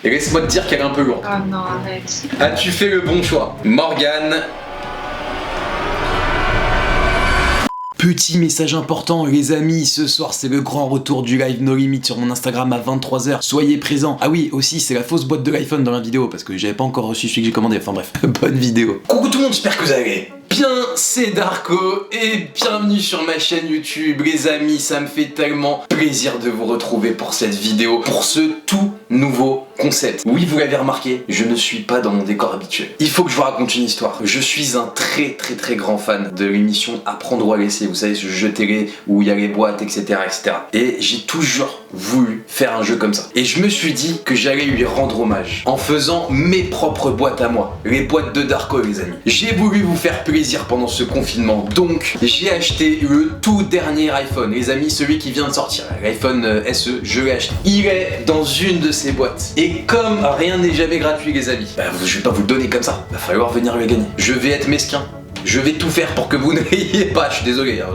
Et laisse-moi te dire qu'elle est un peu lourde. Oh non, arrête. As-tu fait le bon choix? Morgane. Petit message important les amis, ce soir c'est le grand retour du live No Limit sur mon Instagram à 23h, soyez présents. Ah oui aussi c'est la fausse boîte de l'iPhone dans la vidéo parce que j'avais pas encore reçu celui que j'ai commandé, enfin bref, bonne vidéo. Coucou tout le monde, j'espère que vous allez bien, c'est Darko et bienvenue sur ma chaîne YouTube. Les amis, ça me fait tellement plaisir de vous retrouver pour cette vidéo, pour ce tout nouveau concept. Oui, vous l'avez remarqué, je ne suis pas dans mon décor habituel. Il faut que je vous raconte une histoire. Je suis un très grand fan de l'émission Apprendre ou à laisser, vous savez, ce jeu télé où il y a les boîtes, etc. Et j'ai toujours voulu faire un jeu comme ça. Et je me suis dit que j'allais lui rendre hommage en faisant mes propres boîtes à moi, les boîtes de Darko les amis. J'ai voulu vous faire plaisir pendant ce confinement, donc j'ai acheté le tout dernier iPhone, les amis, celui qui vient de sortir, l'iPhone SE, je l'ai acheté. Il est dans une de ces boîtes. Et comme rien n'est jamais gratuit les amis, je vais pas vous le donner comme ça, va falloir venir le gagner. Je vais être mesquin. Je vais tout faire pour que vous n'ayez pas, je suis désolé, hein,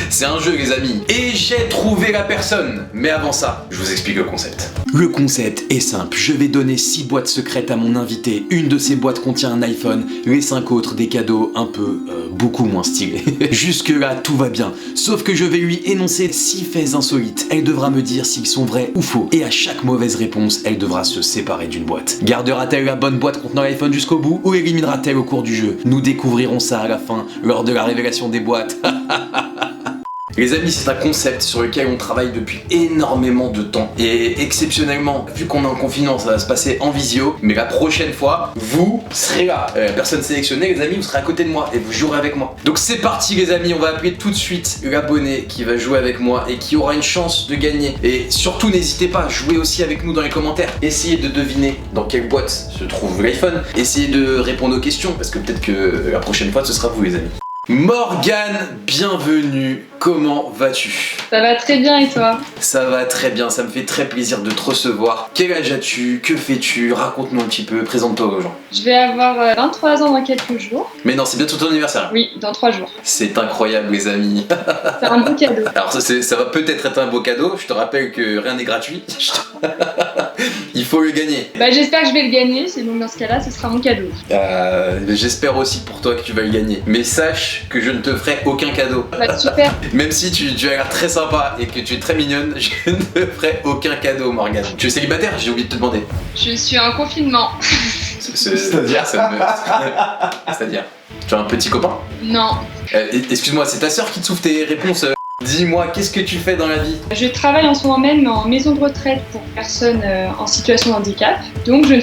c'est un jeu les amis. Et j'ai trouvé la personne. Mais avant ça, je vous explique le concept. Le concept est simple, je vais donner 6 boîtes secrètes à mon invité. Une de ces boîtes contient un iPhone, les 5 autres des cadeaux un peu, beaucoup moins stylés. Jusque là, tout va bien. Sauf que je vais lui énoncer 6 faits insolites. Elle devra me dire s'ils sont vrais ou faux. Et à chaque mauvaise réponse, elle devra se séparer d'une boîte. Gardera-t-elle la bonne boîte contenant l'iPhone jusqu'au bout ou éliminera-t-elle au cours du jeu? Nous découvrirons ça à la fin, lors de la révélation des boîtes. Les amis, c'est un concept sur lequel on travaille depuis énormément de temps. Et exceptionnellement, vu qu'on est en confinement, ça va se passer en visio. Mais la prochaine fois, vous serez là. La personne sélectionnée, les amis, vous serez à côté de moi et vous jouerez avec moi. Donc c'est parti les amis, on va appeler tout de suite l'abonné qui va jouer avec moi et qui aura une chance de gagner. Et surtout, n'hésitez pas, jouez aussi avec nous dans les commentaires. Essayez de deviner dans quelle boîte se trouve l'iPhone. Essayez de répondre aux questions, parce que peut-être que la prochaine fois, ce sera vous les amis. Morgane, bienvenue, comment vas-tu? Ça va très bien et toi? Ça va très bien, ça me fait très plaisir de te recevoir. Quel âge as-tu? Que fais-tu? Raconte-nous un petit peu, présente-toi aux gens. Je vais avoir 23 ans dans quelques jours. Mais non, c'est bientôt ton anniversaire. Oui, dans 3 jours. C'est incroyable les amis. C'est un beau cadeau. Alors ça va peut-être être un beau cadeau, je te rappelle que rien n'est gratuit. Il faut le gagner. Bah j'espère que je vais le gagner, et donc dans ce cas-là, ce sera mon cadeau. J'espère aussi pour toi que tu vas le gagner. Mais sache que je ne te ferai aucun cadeau. Bah super. Même si tu as l'air très sympa et que tu es très mignonne, je ne ferai aucun cadeau Morgane. Tu es célibataire? J'ai oublié de te demander. Je suis en confinement. C'est-à-dire C'est-à-dire tu as un petit copain? Non. Excuse-moi, c'est ta sœur qui te souffle tes réponses. Dis-moi, qu'est-ce que tu fais dans la vie? Je travaille en ce moment même en maison de retraite pour personnes en situation de handicap. Donc je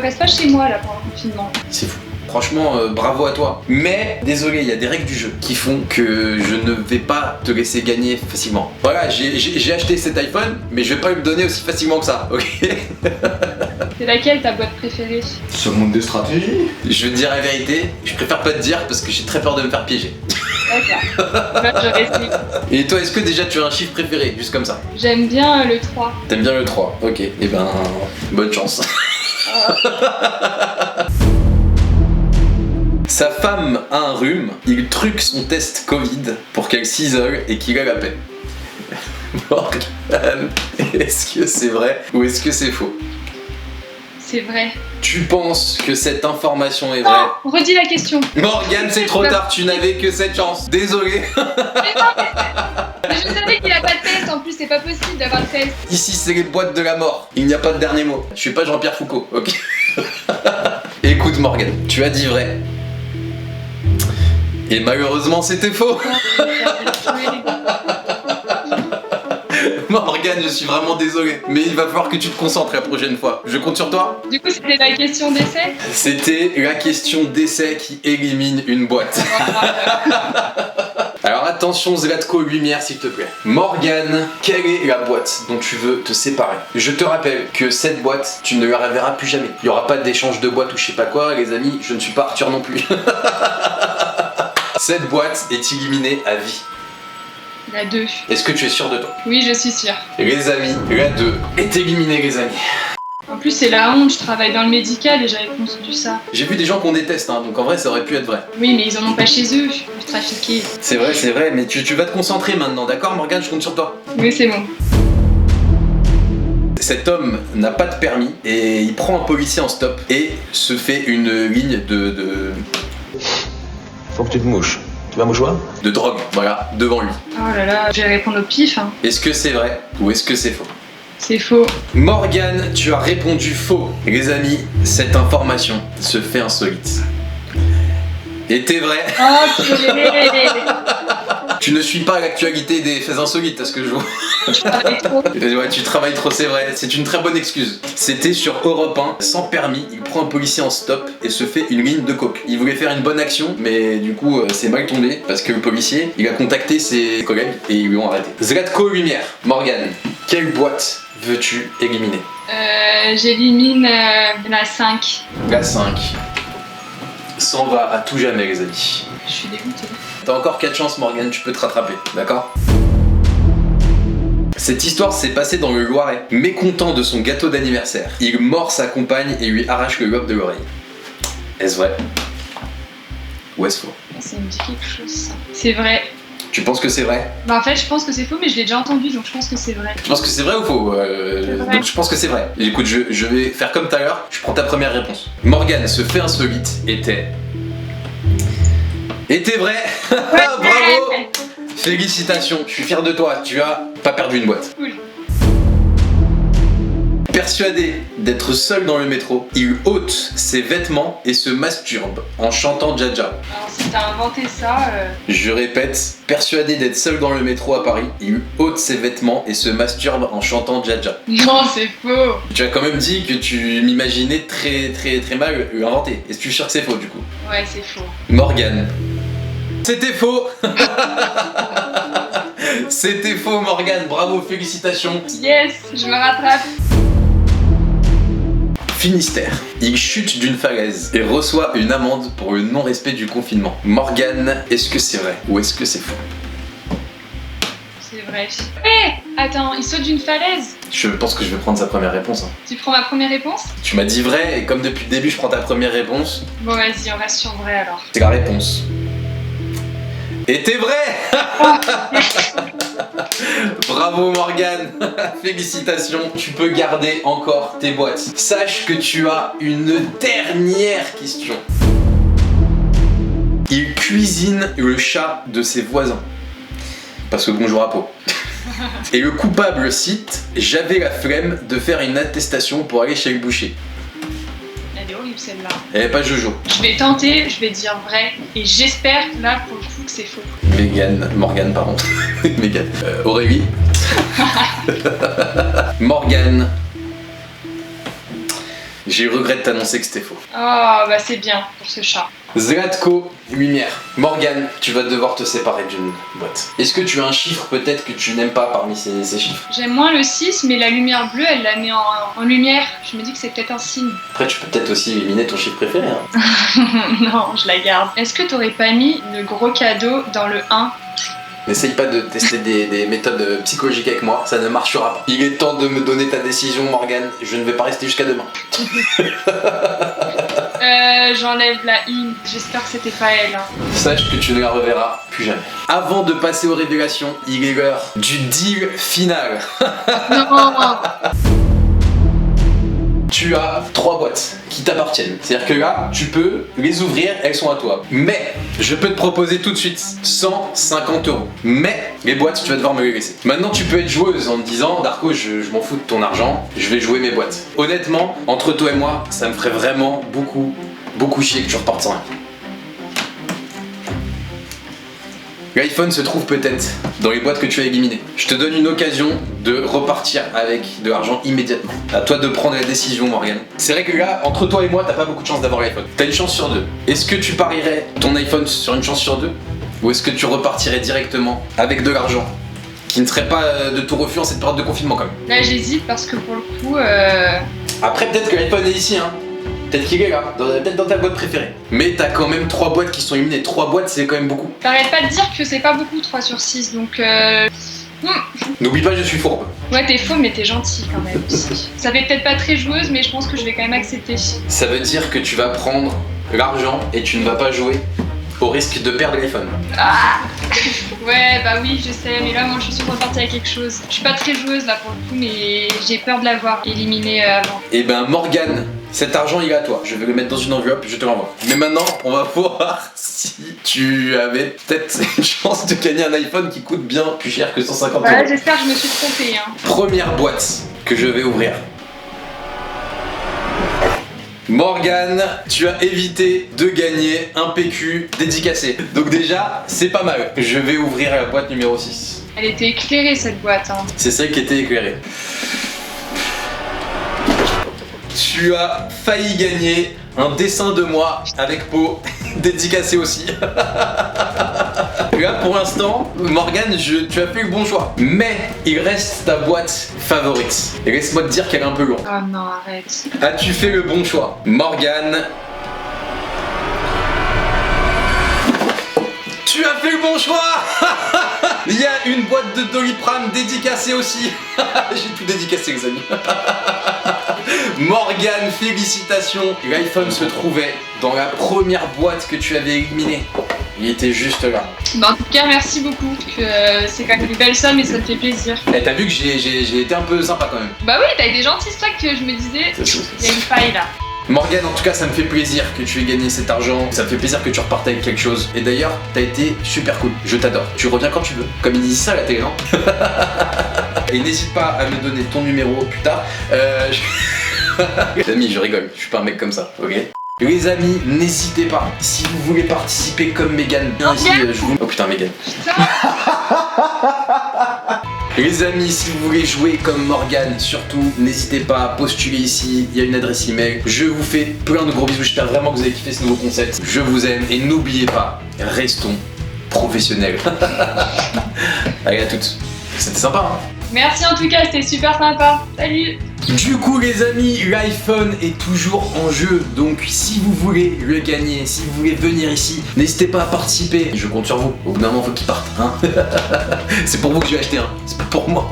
reste pas chez moi là pendant le confinement. C'est fou. Franchement, bravo à toi. Mais, désolé, il y a des règles du jeu qui font que je ne vais pas te laisser gagner facilement. Voilà, j'ai acheté cet iPhone, mais je vais pas le donner aussi facilement que ça, ok? C'est laquelle ta boîte préférée? Ce monde des stratégies. Je vais te dire la vérité, je préfère pas te dire parce que j'ai très peur de me faire piéger. D'accord. Bah, je réexplique. Et toi, est-ce que déjà tu as un chiffre préféré, juste comme ça? J'aime bien le 3. T'aimes bien le 3, ok. Et ben, bonne chance. Sa femme a un rhume, il truque son test Covid pour qu'elle s'isole et qu'il ait la paix. Morgane, est-ce que c'est vrai ou est-ce que c'est faux? C'est vrai. Tu penses que cette information est vraie? Non, redis la question. Morgane, c'est trop tard, tu n'avais que cette chance. Désolé. Mais je savais qu'il a pas de test, en plus c'est pas possible d'avoir le test. Ici, c'est les boîtes de la mort. Il n'y a pas de dernier mot. Je suis pas Jean-Pierre Foucault, ok? Écoute Morgane, tu as dit vrai. Et malheureusement, c'était faux. Morgane, je suis vraiment désolé, mais il va falloir que tu te concentres la prochaine fois. Je compte sur toi. Du coup, c'était la question d'essai? C'était la question d'essai qui élimine une boîte. Alors attention Zlatko, lumière s'il te plaît. Morgane, quelle est la boîte dont tu veux te séparer? Je te rappelle que cette boîte, tu ne la reverras plus jamais. Il n'y aura pas d'échange de boîte ou je sais pas quoi, les amis, je ne suis pas Arthur non plus. Cette boîte est éliminée à vie. La 2. Est-ce que tu es sûr de toi? Oui, je suis sûre. Les amis, la 2 est éliminée les amis. En plus, c'est la honte, je travaille dans le médical et j'avais conçu ça. J'ai vu des gens qu'on déteste, hein, donc en vrai ça aurait pu être vrai. Oui, mais ils en ont pas chez eux, du trafiqué. C'est vrai, mais tu vas te concentrer maintenant, d'accord Morgane, je compte sur toi. Oui, c'est bon. Cet homme n'a pas de permis et il prend un policier en stop et se fait une ligne de Faut que tu te mouches. Tu vas mouchoir? de drogue, voilà, devant lui. Oh là là, je vais répondre au pif. Hein. Est-ce que c'est vrai ou est-ce que c'est faux? C'est faux. Morgane, tu as répondu faux. Les amis, cette information se fait insolite. Était vrai. Oh, purée. Tu ne suis pas l'actualité des faits insolites, à ce que je vois. Je parlais trop. Ouais, tu travailles trop, c'est vrai. C'est une très bonne excuse. C'était sur Europe 1, sans permis. Il prend un policier en stop et se fait une ligne de coke. Il voulait faire une bonne action, mais du coup, c'est mal tombé parce que le policier, il a contacté ses collègues et ils lui ont arrêté. Zlatko Lumière, Morgane, quelle boîte veux-tu éliminer? J'élimine la 5. La 5. S'en va à tout jamais, les amis. Je suis dégoûtée. T'as encore 4 chances, Morgane, tu peux te rattraper, d'accord? Cette histoire s'est passée dans le Loiret. Mécontent de son gâteau d'anniversaire, il mord sa compagne et lui arrache le lobe de l'oreille. Est-ce vrai? Ou est-ce faux? Ça me dit quelque chose, ça. C'est vrai. Tu penses que c'est vrai? Bah en fait, je pense que c'est faux, mais je l'ai déjà entendu, donc je pense que c'est vrai. Tu penses que c'est vrai ou faux? C'est vrai. Donc je pense que c'est vrai. Écoute, je vais faire comme tout à l'heure, je prends ta première réponse. Morgane, ce fait insolite était vrai. Bravo! Félicitations, je suis fier de toi, tu as pas perdu une boîte. Cool. Persuadé d'être seul dans le métro, il ôte ses vêtements et se masturbe en chantant Jaja. Alors si t'as inventé ça, Je répète, persuadé d'être seul dans le métro à Paris, il ôte ses vêtements et se masturbe en chantant Jaja. non, c'est faux. Tu as quand même dit que tu m'imaginais très mal inventé. Est-ce que tu es sûr que c'est faux du coup? Ouais, c'est faux. Morgane. C'était faux. C'était faux, Morgane, bravo, félicitations. Yes, je me rattrape. Finistère. Il chute d'une falaise et reçoit une amende pour le non-respect du confinement. Morgane, est-ce que c'est vrai ou est-ce que c'est faux? C'est vrai. Hé, attends, il saute d'une falaise. Je pense que je vais prendre sa première réponse. Hein. Tu prends ma première réponse? Tu m'as dit vrai et comme depuis le début je prends ta première réponse, Bon, vas-y, on reste sur vrai alors. c'est la réponse. Et t'es vrai. Bravo Morgane, félicitations, tu peux garder encore tes boîtes. Sache que tu as une dernière question. Il cuisine le chat de ses voisins. Parce que bonjour à peau. Et le coupable cite « J'avais la flemme de faire une attestation pour aller chez le boucher. Elle est horrible celle-là. » Elle n'est pas Jojo. Je vais tenter, je vais dire vrai. Et j'espère, là, pour le coup, que c'est faux. Morgane, pardon. Mégane. Aurélie. Morgane. J'ai eu regret de t'annoncer que c'était faux. Oh, bah c'est bien pour ce chat. Zlatko Lumière. Morgane, tu vas devoir te séparer d'une boîte. Est-ce que tu as un chiffre peut-être que tu n'aimes pas parmi ces chiffres? J'aime moins le 6, mais la lumière bleue, elle la met en lumière. Je me dis que c'est peut-être un signe. Après, tu peux peut-être aussi éliminer ton chiffre préféré. Hein. non, je la garde. Est-ce que t'aurais pas mis le gros cadeau dans le 1? N'essaye pas de tester des méthodes psychologiques avec moi, ça ne marchera pas. Il est temps de me donner ta décision, Morgane. Je ne vais pas rester jusqu'à demain. J'enlève la in. J'espère que c'était pas elle. Hein. Sache que tu ne la reverras plus jamais. Avant de passer aux révélations, il est l'heure du deal final. Non. Tu as 3 boîtes qui t'appartiennent. C'est-à-dire que là, tu peux les ouvrir, elles sont à toi. Mais, je peux te proposer tout de suite 150 €. Mais, les boîtes, tu vas devoir me les laisser. Maintenant, tu peux être joueuse en te disant, Darko, je m'en fous de ton argent, je vais jouer mes boîtes. Honnêtement, entre toi et moi, ça me ferait vraiment beaucoup chier que tu repartes sans rien. L'iPhone se trouve peut-être dans les boîtes que tu as éliminées. Je te donne une occasion de repartir avec de l'argent immédiatement. À toi de prendre la décision, Morgane. C'est vrai que là, entre toi et moi, t'as pas beaucoup de chance d'avoir l'iPhone. T'as une chance sur 2. Est-ce que tu parierais ton iPhone sur une chance sur 2? Ou est-ce que tu repartirais directement avec de l'argent qui ne serait pas de tout refus en cette période de confinement quand même? Là, j'hésite parce que pour le coup, Après, peut-être que l'iPhone est ici, hein. Peut-être qu'il est là, peut-être dans ta boîte préférée. Mais t'as quand même 3 boîtes qui sont éliminées. 3 boîtes, c'est quand même beaucoup. t'arrêtes pas de dire que c'est pas beaucoup 3 sur 6, donc N'oublie pas, je suis fourbe. ouais, t'es faux, mais t'es gentil quand même aussi. Ça fait peut-être pas très joueuse, mais je pense que je vais quand même accepter. Ça veut dire que tu vas prendre l'argent et tu ne vas pas jouer au risque de perdre l'iPhone. Ah, Ouais, bah oui, je sais, mais là, moi, je suis repartie à quelque chose. Je suis pas très joueuse là pour le coup, mais j'ai peur de l'avoir éliminé avant. Eh ben Morgane, cet argent il est à toi. Je vais le mettre dans une enveloppe, je te l'envoie. Mais maintenant, on va voir si tu avais peut-être une chance de gagner un iPhone qui coûte bien plus cher que 150 Voilà, euros. j'espère que je me suis trompée. Hein. Première boîte que je vais ouvrir. Morgane, tu as évité de gagner un PQ dédicacé. Donc déjà, c'est pas mal. Je vais ouvrir la boîte numéro 6. Elle était éclairée cette boîte. Hein. C'est celle qui était éclairée. Tu as failli gagner un dessin de moi avec peau dédicacé aussi. Là pour l'instant, Morgane, tu as fait le bon choix. Mais il reste ta boîte favorite. Et laisse-moi te dire qu'elle est un peu longue. Oh non, arrête. As-tu fait le bon choix? Morgane. Tu as fait le bon choix. Il y a une boîte de Doliprane dédicacée aussi. J'ai tout dédicacé les amis. Morgane, félicitations. L'iPhone se trouvait dans la première boîte que tu avais éliminée. Il était juste là. Bah, en tout cas, merci beaucoup. C'est quand même une belle somme et ça me fait plaisir. Et t'as vu que j'ai été un peu sympa quand même. Bah oui, t'as été gentil, c'est ça que je me disais. Il y a une faille là. Morgane, en tout cas, ça me fait plaisir que tu aies gagné cet argent. Ça me fait plaisir que tu repartes avec quelque chose. Et d'ailleurs, t'as été super cool. Je t'adore. Tu reviens quand tu veux. Comme ils disent ça à la télé, non? Et n'hésite pas à me donner ton numéro plus tard. Les amis, je rigole. Je suis pas un mec comme ça, ok? Les amis, n'hésitez pas. Si vous voulez participer comme Megan, bien ici, je vous... Oh putain, Megan. Les amis, si vous voulez jouer comme Morgane, surtout, n'hésitez pas à postuler ici, il y a une adresse email. Je vous fais plein de gros bisous, j'espère vraiment que vous avez kiffé ce nouveau concept. Je vous aime et n'oubliez pas, restons professionnels. Allez à toutes. C'était sympa, hein? Merci en tout cas, c'était super sympa. Salut. Du coup les amis, l'iPhone est toujours en jeu, donc si vous voulez le gagner, si vous voulez venir ici, n'hésitez pas à participer. Je compte sur vous, au bout d'un moment faut qu'il parte, hein. C'est pour vous que je vais acheter un, c'est pas pour moi.